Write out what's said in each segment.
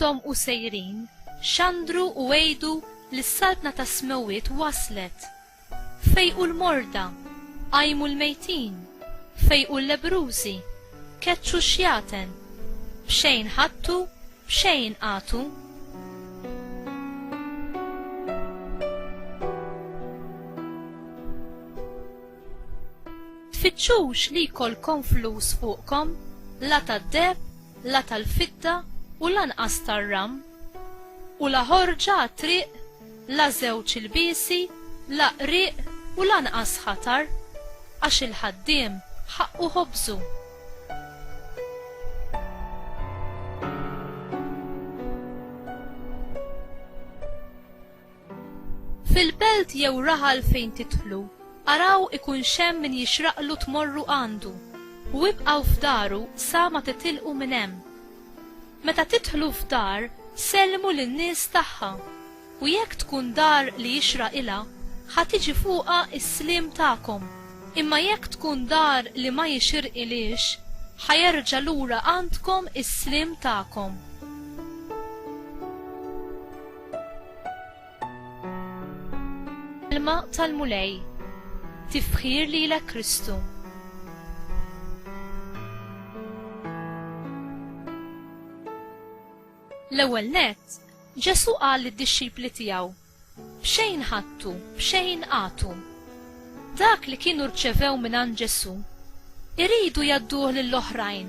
intom u sejrin, xandru u għejdu li s-saltna ta' smewiet waslet. Fejqu l-morda, għajmu l-mejtin, fejqu l-lebrużi, keċċu xjaten, bxejn ħattu, bxejn għatu. Tfittxux li jkollkom flus fuqkom, la tad-deb, la tal-fidda u lanqas tar-ram, u la ħorġa triq, la żewġ ilbiesi, la qriq u lanqas ħatar, għax il-ħaddiem ħaqqu ħobżu. Fil-belt jew raħal fejn titħlu, araw ikun xem min jixraqlu tmorru għandu, u ibqaw f'daru sa ma titilqu minn hemm. Meta tidħlu f'dar, sellmu lin-nies tagħha, u jekk tkun dar li jixraq ilha, ħatiġi fuqha s-sliem tagħkom, imma jekk tkun dar li ma jixirqilix, ħajerġa' lura għandkom is-sliem tagħkom. Kelma tal-mulej, tifħir lilek Kristu. L-ewwel nett, Ġesu qal lid-dixxipli tiegħu: b'xejn ħadtu, b'xejn għatu. Dak li kienu rċevew minn Ġesu, iridu jadduh lill-oħrajn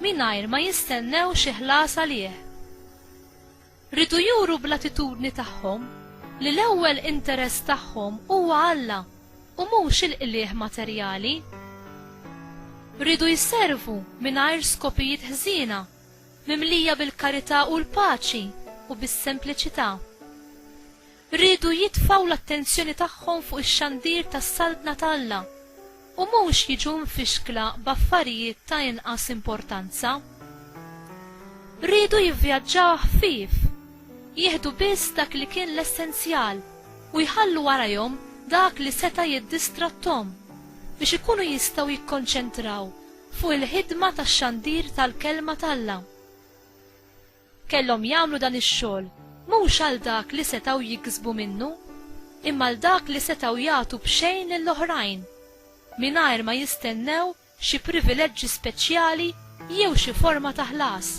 mingħajr ma jistennew xi ħlas għalih. Ridu juru bl-attitudni tagħhom li l-ewwel interess tagħhom huwa Alla u mhux il-qlieħ materjali. Ridu jisservu mingħajr skopijiet ħżiena, mimlija bil-karità u l-paċi u bis-sempliċità. Ridu jitfgħu l-attenzjoni tagħhom fuq ix-xandir tas-saltna ta' Alla u mhux jiġu mfixkla b'affarijiet ta' inqas importanza. Ridu jivvjaġġaw ħfief, jieħdu biss dak li kien l-essenzjal u jħallu warahom dak li seta' jiddistrattom biex ikunu jistgħu jikkonċentraw fuq il-ħidma tax-xandir tal-kelma ta' Alla. Kellhom jagħmlu dan ix-xogħol mhux għal dak li setgħu jiksbu minnu, imma għal dak li setgħu jagħtu b'xejn lill-oħrajn, mingħajr ma jistennew xi privileġġi speċjali jew xi forma ta' ħlas.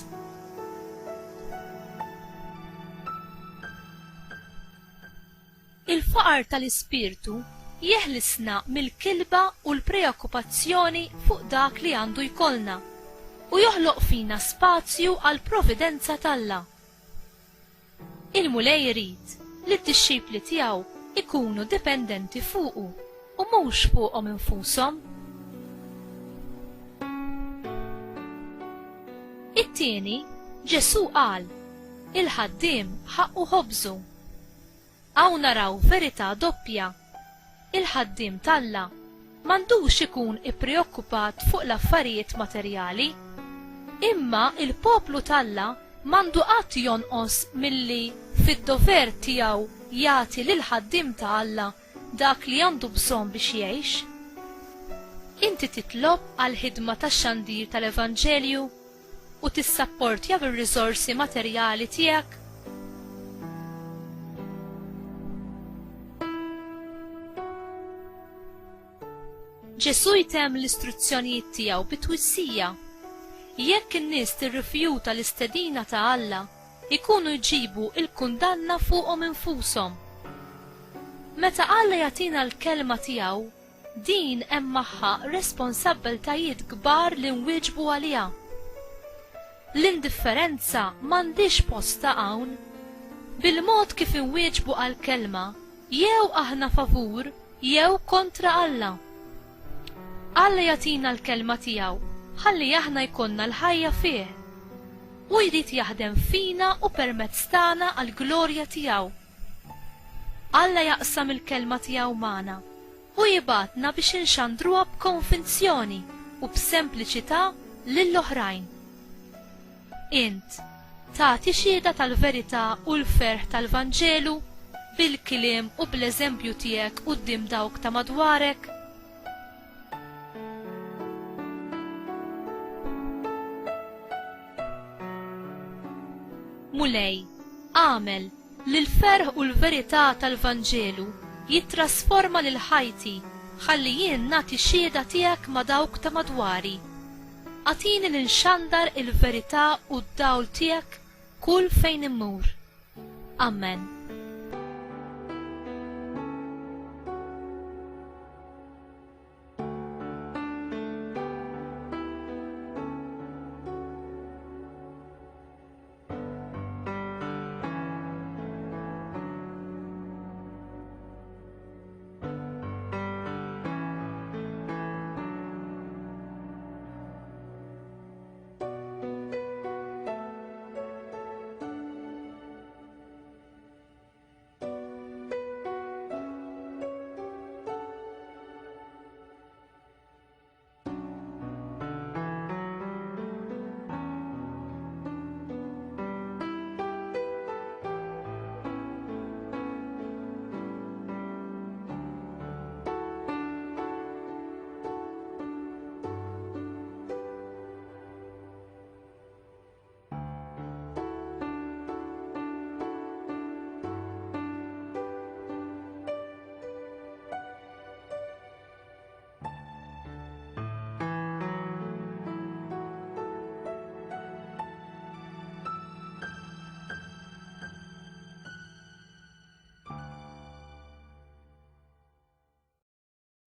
Il-faqar tal-ispirtu jeħlisna mill-kilba u l-preokkupazzjoni fuq dak li għandu jkollna u joħloq fina spazju għal provvidenza ta' Il-mulej jrid li d-dixxipli tiegħu ikunu dipendenti fuqu u mhux fuqhom infushom. It-tieni, Ġesu qal: il-ħaddiem ħaqqu ħobżu. Hawn naraw verità doppja. Il-ħaddiem ta' m'għandux ikun ippreokkupat fuq l-affarijiet materjali, imma il-poplu ta' m'għandu qatt jonqos milli fid-dover tiegħu jagħti lil ħaddiem ta' Alla dak li għandu bżonn biex jgħix. Inti titlob għal ħidma tax-xandir tal-Evanġelju u tissapportja bir-riżorsi materjali tiegħek. Ġesu jtemm l-istruzzjonijiet tiegħu bit-twissija. Jekk in-nies tirrifjuta l-istedina ta' Alla, ikunu jġibu il-kundanna fuqhom infushom. Meta Alla jagħtina l-kelma tiegħu, din hemm magħha responsabbiltajiet kbar li nwieġbu għaliha. L-indifferenza m'għandix posta hawn. Bil-mod kif inwieġbu għall-kelma, jew aħna favur jew kontra Alla. Alla jagħtina l-kelma tiegħu ħalli aħna jkollna l-ħajja fih u jrid jaħdem fina u permezz tagħna għall-glorja tiegħu. Alla jaqsam il-kelma tiegħu magħna u jibgħatna biex inxandruha b'konvinzjoni u b'sempliċità lill-oħrajn. Int tagħti xhieda tal-verità u l-ferħ tal-Vanġelu bil-kliem u bl-eżempju tiegħek quddiem dawk ta' madwarek. mulej, għamel li l-ferħ u l-verità tal-Vanġelu jittrasforma lil ħajti ħalli jien nagħti xhieda tiegħek ma' dawk ta' madwari. Għatini ninxandar il-verità u d-dawl tiegħek kull fejn immur. Amen.